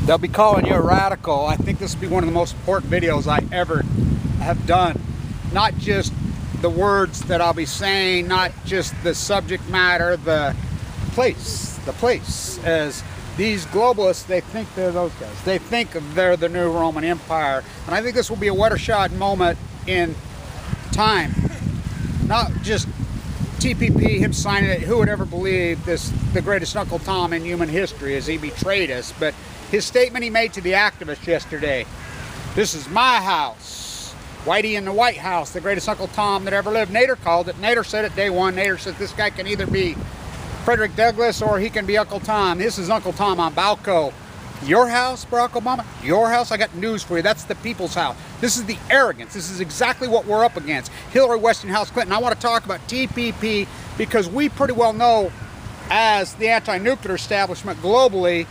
They'll be calling you a radical. I think this will be one of the most important videos I ever have done. Not just the words that I'll be saying, not just the subject matter, the place. As these globalists, they think they're those guys. They think they're the new Roman Empire. And I think this will be a watershed moment in time. Not just T.P.P, him signing it. Who would ever believe this, the greatest Uncle Tom in human history, as he betrayed us. But his statement he made to the activists yesterday, "This is my house. Whitey in the White House, the greatest Uncle Tom that ever lived." Nader called it. Nader said it day one. Nader said this guy can either be Frederick Douglass or he can be Uncle Tom. This is Uncle Tom on Balco. Your house, Barack Obama? Your house? I got news for you. That's the people's house. This is the arrogance. This is exactly what we're up against. Hillary, Westinghouse, Clinton. I want to talk about T.P.P because we pretty well know, as the anti-nuclear establishment globally,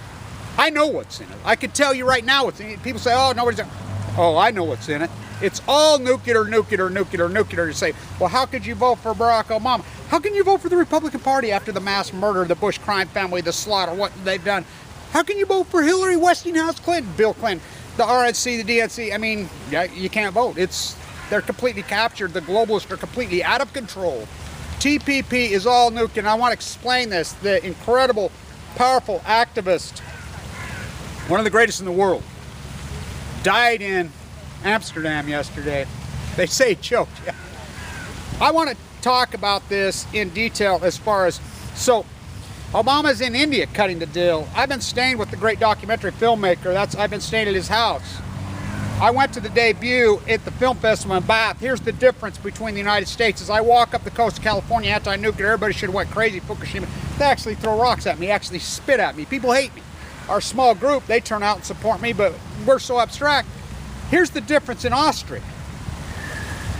I know what's in it. I could tell you right now what's in it. People say, oh, nobody's in it. Oh, I know what's in it. It's all nuclear, nuclear, nuclear, nuclear. You say, well, how could you vote for Barack Obama? How can you vote for the Republican Party after the mass murder, the Bush crime family, the slaughter, what they've done? How can you vote for Hillary, Westinghouse, Clinton, Bill Clinton, the RNC, the DNC? I mean, yeah, you can't vote. They're completely captured. The globalists are completely out of control. T.P.P is all nuclear. And I want to explain this. The incredible, powerful activist, one of the greatest in the world, died in Amsterdam yesterday. They say he choked. Yeah. I want to talk about this in detail as far as, so Obama's in India cutting the deal. I've been staying with the great documentary filmmaker. I've been staying at his house. I went to the debut at the film festival in Bath. Here's the difference between the United States. As I walk up the coast of California, anti-nuclear, everybody should have went crazy, Fukushima. They actually throw rocks at me, actually spit at me. People hate me. Our small group, they turn out and support me, but we're so abstract. Here's the difference in Austria.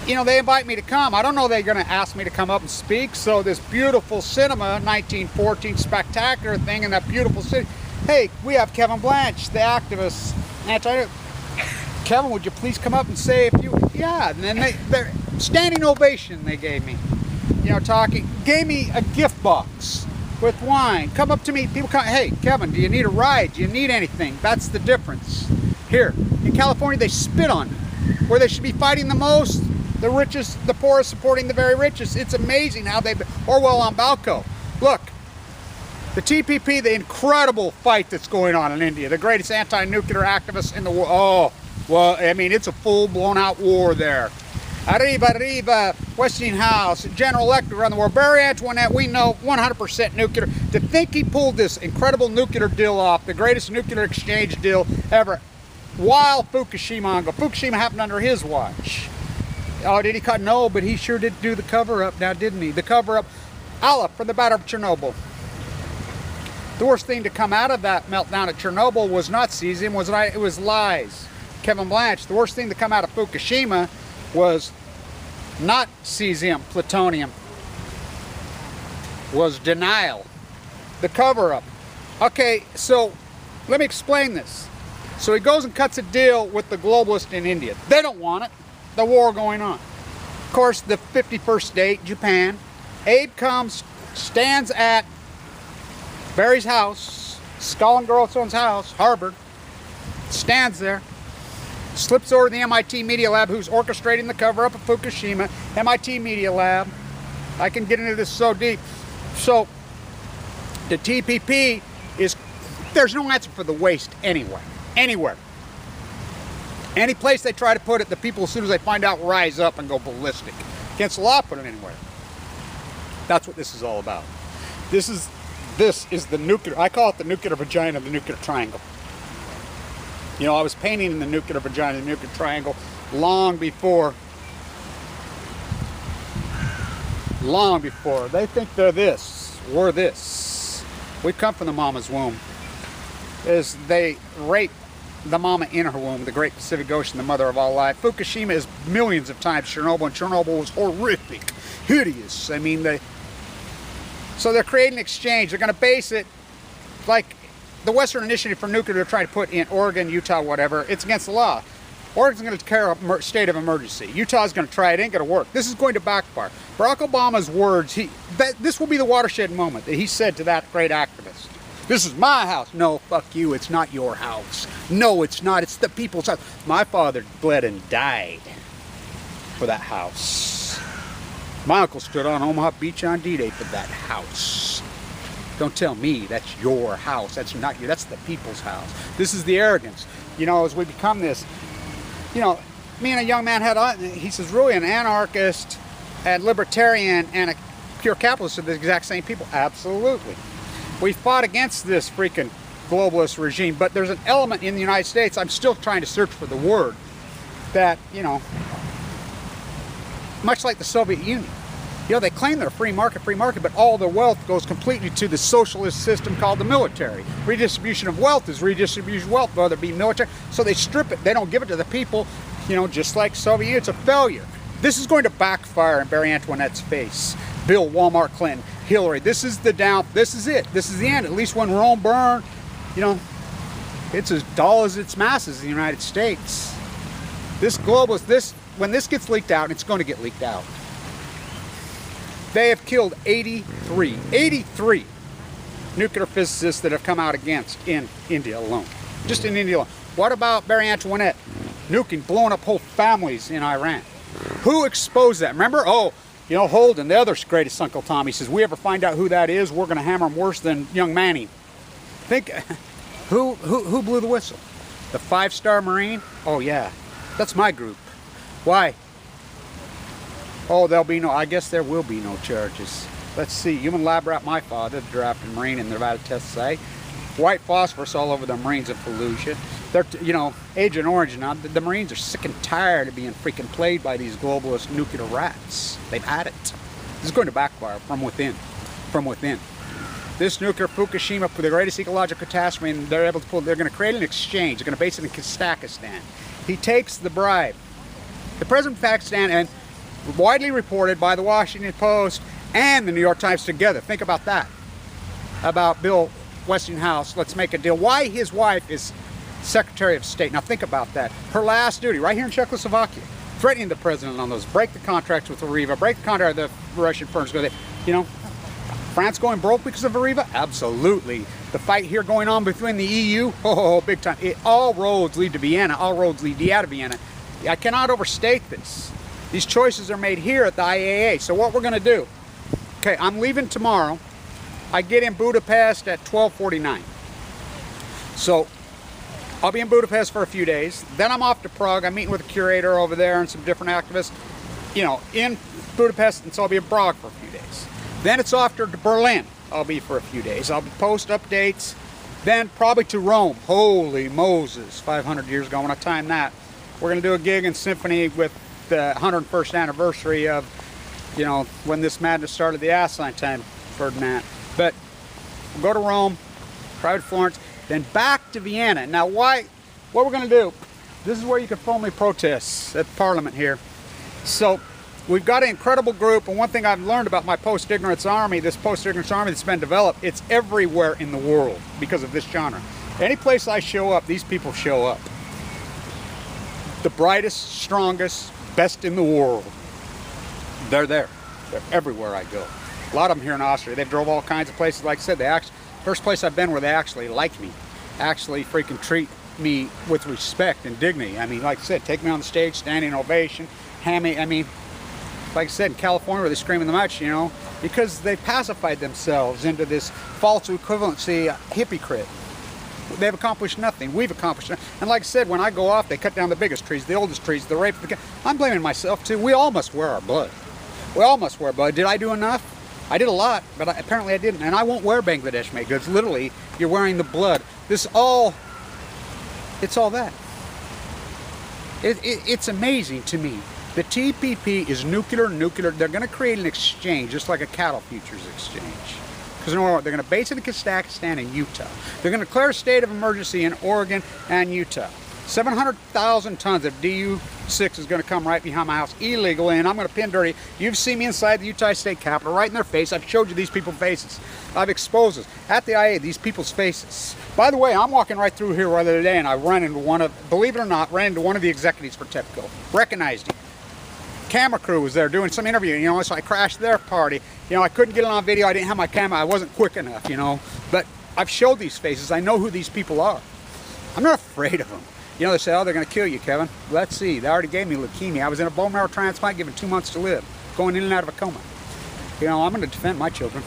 You know, they invite me to come. I don't know they're going to ask me to come up and speak. So this beautiful cinema, 1914 spectacular thing in that beautiful city. Hey, we have Kevin Blanch, the activist. Kevin, would you please come up and say a few? Yeah, and then they're standing ovation they gave me. You know, gave me a gift box with wine. Come up to me. People come, hey, Kevin, do you need a ride? Do you need anything? That's the difference. Here, in California, they spit on me. Where they should be fighting the most, the richest, the poorest supporting the very richest. It's amazing how they've been. Orwell on Balco. Look, the T.P.P, the incredible fight that's going on in India, the greatest anti-nuclear activists in the world. Oh, well, I mean, it's a full blown out war there. Arriba, Westinghouse, General Electric around the world. Barry Antoinette, we know 100% nuclear. To think he pulled this incredible nuclear deal off, the greatest nuclear exchange deal ever, while Fukushima happened under his watch. Oh, did he cut? No, but he sure did do the cover-up now, didn't he? The cover-up, Allah, for the Battle of Chernobyl. The worst thing to come out of that meltdown at Chernobyl was not cesium, it was lies. Kevin Blanch, the worst thing to come out of Fukushima was not cesium, plutonium, was denial, the cover-up. Okay, so let me explain this. So he goes and cuts a deal with the globalists in India. They don't want it. The war going on. Of course, the 51st state, Japan. Abe comes, stands at Barry's house, Skull and Girlstone's house, Harvard, stands there, slips over to the MIT Media Lab, who's orchestrating the cover-up of Fukushima. MIT Media Lab. I can get into this so deep. So, the T.P.P is, there's no answer for the waste anywhere. Anywhere. Any place they try to put it, the people, as soon as they find out, rise up and go ballistic. Against the law, put it anywhere. That's what this is all about. This is the nuclear, I call it the nuclear vagina, the nuclear triangle. You know, I was painting in the nuclear vagina, the nuclear triangle, long before. They think they're this, we're this. We come from the mama's womb. As they rape the mama in her womb, the great Pacific Ocean, the mother of all life. Fukushima is millions of times Chernobyl, and Chernobyl was horrific, hideous. I mean, so they're creating an exchange. They're going to base it like the Western Initiative for Nuclear. They're trying to put in Oregon, Utah, whatever. It's against the law. Oregon's going to declare a state of emergency. Utah's going to try it. Ain't going to work. This is going to backfire. Barack Obama's words, this will be the watershed moment that he said to that great activist. This is my house. No, fuck you, it's not your house. No, it's not, it's the people's house. My father bled and died for that house. My uncle stood on Omaha Beach on D-Day for that house. Don't tell me that's your house. That's not your, that's the people's house. This is the arrogance. You know, as we become this, you know, me and a young man he says, really an anarchist and libertarian and a pure capitalist are the exact same people. Absolutely. We fought against this freaking globalist regime, but there's an element in the United States, I'm still trying to search for the word, that, you know, much like the Soviet Union, you know, they claim they're free market, but all their wealth goes completely to the socialist system called the military. Redistribution of wealth is redistribution of wealth, whether it be military. So they strip it, they don't give it to the people, you know, just like Soviet Union. It's a failure. This is going to backfire in Barry Antoinette's face. Bill, Walmart, Clinton, Hillary. This is the this is it. This is the end. At least when Rome burned, you know, it's as dull as its masses in the United States. This globalist, when this gets leaked out, it's going to get leaked out. They have killed 83 nuclear physicists that have come out against in India alone. Just in India alone. What about Barry Antoinette? Nuking, blowing up whole families in Iran. Who exposed that? Remember? Oh, you know, Holden, the other greatest Uncle Tom, he says, we ever find out who that is, we're going to hammer him worse than young Manny. Think, who blew the whistle? The 5-star Marine? Oh yeah, that's my group. Why? Oh, I guess there will be no charges. Let's see, human lab rat, my father, the drafted Marine in the Nevada test site. White phosphorus all over the Marines in Fallujah. They're, you know, Agent Orange now. The Marines are sick and tired of being freaking played by these globalist nuclear rats. They've had it. This is going to backfire from within. From within. This nuclear Fukushima, the greatest ecological catastrophe, and they're going to create an exchange. They're going to base it in Kazakhstan. He takes the bribe. The president of Pakistan, and widely reported by the Washington Post and the New York Times together. Think about that. About Bill Westinghouse, let's make a deal. Why his wife is Secretary of State. Now think about that. Her last duty, right here in Czechoslovakia, threatening the president on those. Break the contracts with Areva, break the contract with the Russian firms. You know, France going broke because of Areva? Absolutely. The fight here going on between the EU? Oh, big time. All roads lead to Vienna. All roads lead out of Vienna. I cannot overstate this. These choices are made here at the IAA. So what we're going to do, okay, I'm leaving tomorrow. I get in Budapest at 12:49. So I'll be in Budapest for a few days. Then I'm off to Prague. I'm meeting with a curator over there and some different activists, you know, in Budapest. And so I'll be in Prague for a few days. Then it's off to Berlin. I'll be for a few days. I'll post updates. Then probably to Rome. Holy Moses, 500 years ago. When I time that, we're going to do a gig in Symphony with the 101st anniversary of, you know, when this madness started, the asinine time, Ferdinand. But we'll go to Rome, probably Florence, then back to Vienna. Now what we're going to do, this is where you can phone me protests at Parliament here. So we've got an incredible group, and one thing I've learned about my post-ignorance army, this post-ignorance army that's been developed, it's everywhere in the world because of this genre. Any place I show up, these people show up. The brightest, strongest, best in the world. They're there. They're everywhere I go. A lot of them here in Austria. They've drove all kinds of places. Like I said, first place I've been where they actually like me, actually freaking treat me with respect and dignity. I mean, like I said, take me on the stage, standing ovation, hand me, I mean, like I said, in California where they scream in the match, you know, because they pacified themselves into this false equivalency hypocrite. They've accomplished nothing. We've accomplished nothing. And like I said, when I go off, they cut down the biggest trees, the oldest trees, the rape. I'm blaming myself too. We all must wear our blood. We all must wear blood. Did I do enough? I did a lot, but apparently I didn't. And I won't wear Bangladesh made goods. Literally, you're wearing the blood. It's all that. It's amazing to me. The T.P.P. is nuclear. They're going to create an exchange, just like a cattle futures exchange. Because you know what? They're going to base it in Kazakhstan and Utah. They're going to declare a state of emergency in Oregon and Utah. 700,000 tons of DU-6 is going to come right behind my house illegally, and I'm going to pin dirty. You've seen me inside the Utah State Capitol, right in their face. I've showed you these people's faces. I've exposed this. At the IA, these people's faces. By the way, I'm walking right through here the other day, and I ran into believe it or not, ran into one of the executives for TEPCO. Recognized him. Camera crew was there doing some interview, you know, so I crashed their party. You know, I couldn't get it on video. I didn't have my camera. I wasn't quick enough, you know. But I've showed these faces. I know who these people are. I'm not afraid of them. You know, they say, oh, they're going to kill you, Kevin. Let's see. They already gave me leukemia. I was in a bone marrow transplant given 2 months to live, going in and out of a coma. You know, I'm going to defend my children.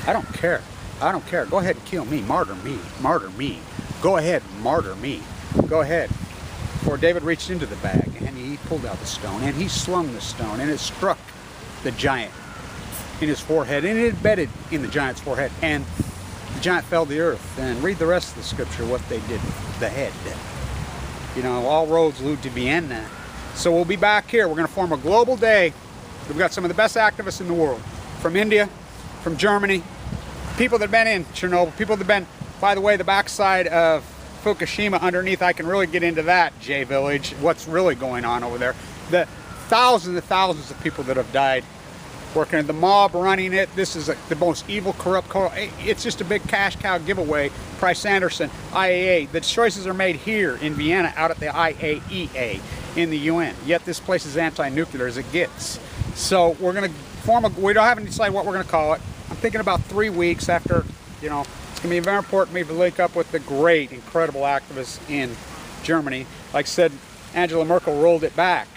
I don't care. I don't care. Go ahead and kill me. Martyr me. Martyr me. Go ahead. Martyr me. Go ahead. For David reached into the bag, and he pulled out the stone, and he slung the stone, and it struck the giant in his forehead, and it embedded in the giant's forehead, and the giant fell to the earth. And read the rest of the scripture, what they did with the head. You know, all roads lead to Vienna. So we'll be back here. We're going to form a global day. We've got some of the best activists in the world. From India, from Germany, people that have been in Chernobyl, people that have been, by the way, the backside of Fukushima underneath. I can really get into that, J Village, what's really going on over there. The thousands and thousands of people that have died working in the mob running it. This is the most evil, corrupt, it's just a big cash cow giveaway. Price Anderson, IAEA. The choices are made here in Vienna out at the IAEA in the UN. Yet this place is anti-nuclear as it gets. So we're going to form a, we don't haven't decided what we're going to call it. I'm thinking about 3 weeks after, you know, it's going to be very important for me to link up with the great, incredible activists in Germany. Like I said, Angela Merkel rolled it back.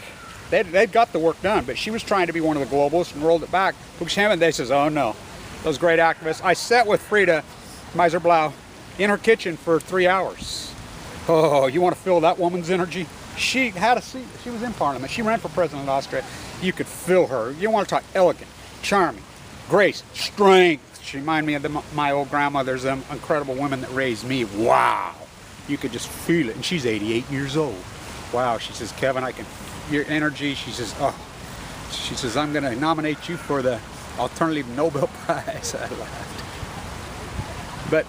They'd got the work done, but she was trying to be one of the globalists and rolled it back. Fukushima, they says, oh no, those great activists. I sat with Frida Meiserblau in her kitchen for 3 hours. Oh, you want to feel that woman's energy? She had a seat. She was in Parliament. She ran for president of Austria. You could feel her. You want to talk elegant, charming, grace, strength. She reminded me of my old grandmothers, incredible women that raised me. Wow. You could just feel it. And she's 88 years old. Wow. She says, Kevin, I can your energy. She says, oh, she says, I'm going to nominate you for the alternative Nobel Prize. I laughed. But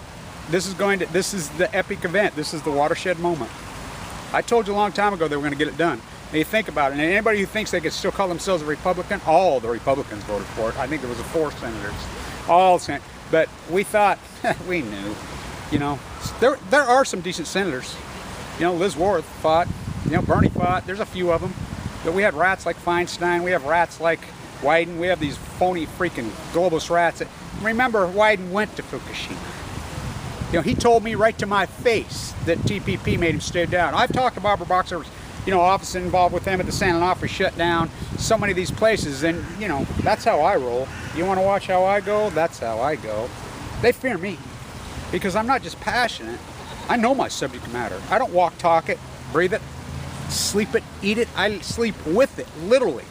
this is the epic event. This is the watershed moment. I told you a long time ago they were going to get it done. And you think about it, and anybody who thinks they could still call themselves a Republican, all the Republicans voted for it. I think there was 4 senators. All senators. But we thought, we knew, you know, there are some decent senators. You know, Liz Warren fought, you know, Bernie fought, there's a few of them. But we had rats like Feinstein, we have rats like Wyden, we have these phony freaking globalist rats. Remember, Wyden went to Fukushima. You know, he told me right to my face that T.P.P. made him stay down. I've talked to Barbara Boxer's, you know, office involved with them at the San Onofre shut down so many of these places, and, you know, that's how I roll. You want to watch how I go? That's how I go. They fear me because I'm not just passionate. I know my subject matter. I don't walk, talk it, breathe it, sleep it, eat it. I sleep with it, literally,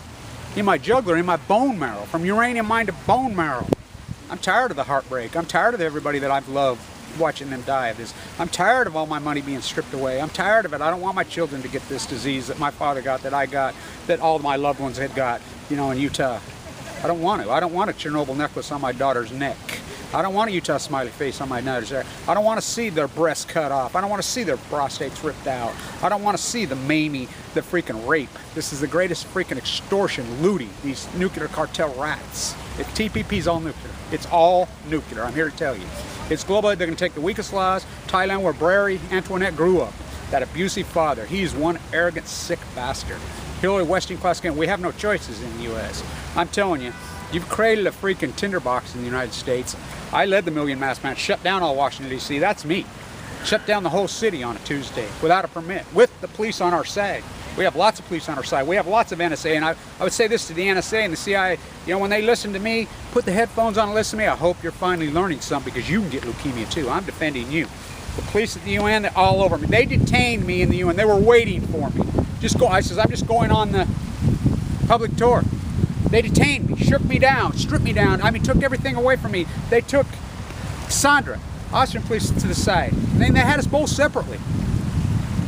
in my jugular, in my bone marrow, from uranium mine to bone marrow. I'm tired of the heartbreak. I'm tired of everybody that I've loved watching them die of this. I'm tired of all my money being stripped away. I'm tired of it. I don't want my children to get this disease that my father got, that I got, that all my loved ones had got, you know, in Utah. I don't want to. I don't want a Chernobyl necklace on my daughter's neck. I don't want a Utah smiley face on my daughter's hair. I don't want to see their breasts cut off. I don't want to see their prostates ripped out. I don't want to see the maiming, the freaking rape. This is the greatest freaking extortion, looting, these nuclear cartel rats. If T.P.P.'s all nuclear. It's all nuclear, I'm here to tell you. It's global. They're going to take the weakest laws. Thailand, where Marie Antoinette grew up. That abusive father. He's one arrogant, sick bastard. Hillary, Western class, we have no choices in the U.S. I'm telling you, you've created a freaking tinderbox in the United States. I led the Million Mask March, shut down all Washington, D.C. That's me. Shut down the whole city on a Tuesday without a permit, with the police on our side. We have lots of police on our side. We have lots of NSA, and I would say this to the NSA and the CIA, you know, when they listen to me, put the headphones on and listen to me, I hope you're finally learning something, because you can get leukemia too. I'm defending you. The police at the UN, they're all over me. They detained me in the UN. They were waiting for me. I says, I'm just going on the public tour. They detained me, shook me down, stripped me down. I mean, took everything away from me. They took Sandra, Austrian police, to the side. And then they had us both separately.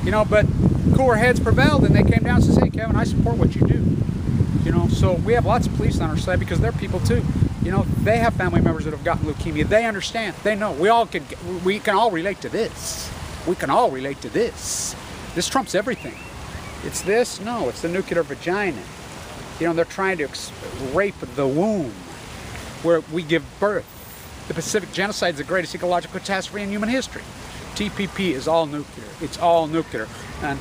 You know, but cooler heads prevailed, and they came down and said, hey, Kevin, I support what you do. You know, so we have lots of police on our side because they're people too. You know, they have family members that have gotten leukemia. They understand. They know. We can all relate to this. We can all relate to this. This trumps everything. It's this? No, it's the nuclear vagina. You know, they're trying to rape the womb where we give birth. The Pacific genocide is the greatest ecological catastrophe in human history. T.P.P. is all nuclear. It's all nuclear. And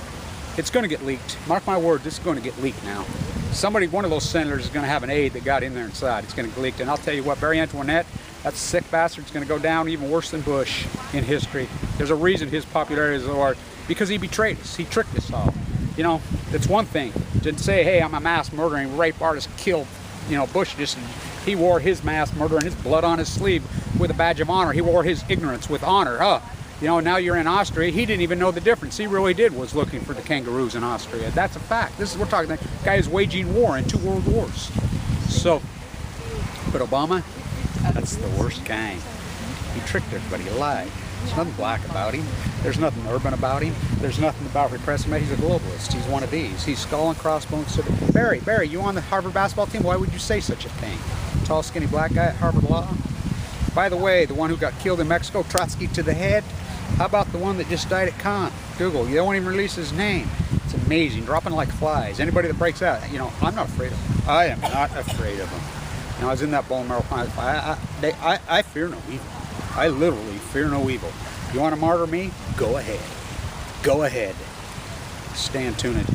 it's going to get leaked. Mark my word, this is going to get leaked now. Somebody, one of those senators is going to have an aide that got in there inside. It's going to get leaked. And I'll tell you what, Marie Antoinette, That sick bastard's going to go down even worse than Bush in history. There's a reason his popularity is lower, because he betrayed us. He tricked us all. You know, it's one thing to say, hey, I'm a mass murdering rape artist, killed, you know, Bush just, he wore his mass murder and his blood on his sleeve with a badge of honor. He wore his ignorance with honor. You know, now you're in Austria. He didn't even know the difference. He really was looking for the kangaroos in Austria. That's a fact. This is, we're talking, the guy is waging war in 2 world wars. So, but Obama, that's the worst kind. He tricked everybody. He lied. There's nothing black about him. There's nothing urban about him. There's nothing about repressing him. He's a globalist. He's one of these. He's skull and crossbones. Barry, you on the Harvard basketball team? Why would you say such a thing? Tall, skinny black guy at Harvard Law. By the way, the one who got killed in Mexico, Trotsky to the head. How about the one that just died at Cannes? Google. You won't even release his name. It's amazing. Dropping like flies. Anybody that breaks out, you know, I'm not afraid of him. I am not afraid of him. You know, I was in that bone marrow fight. I fear no evil. I literally fear no evil. You want to martyr me? Go ahead. Go ahead. Stay tuned.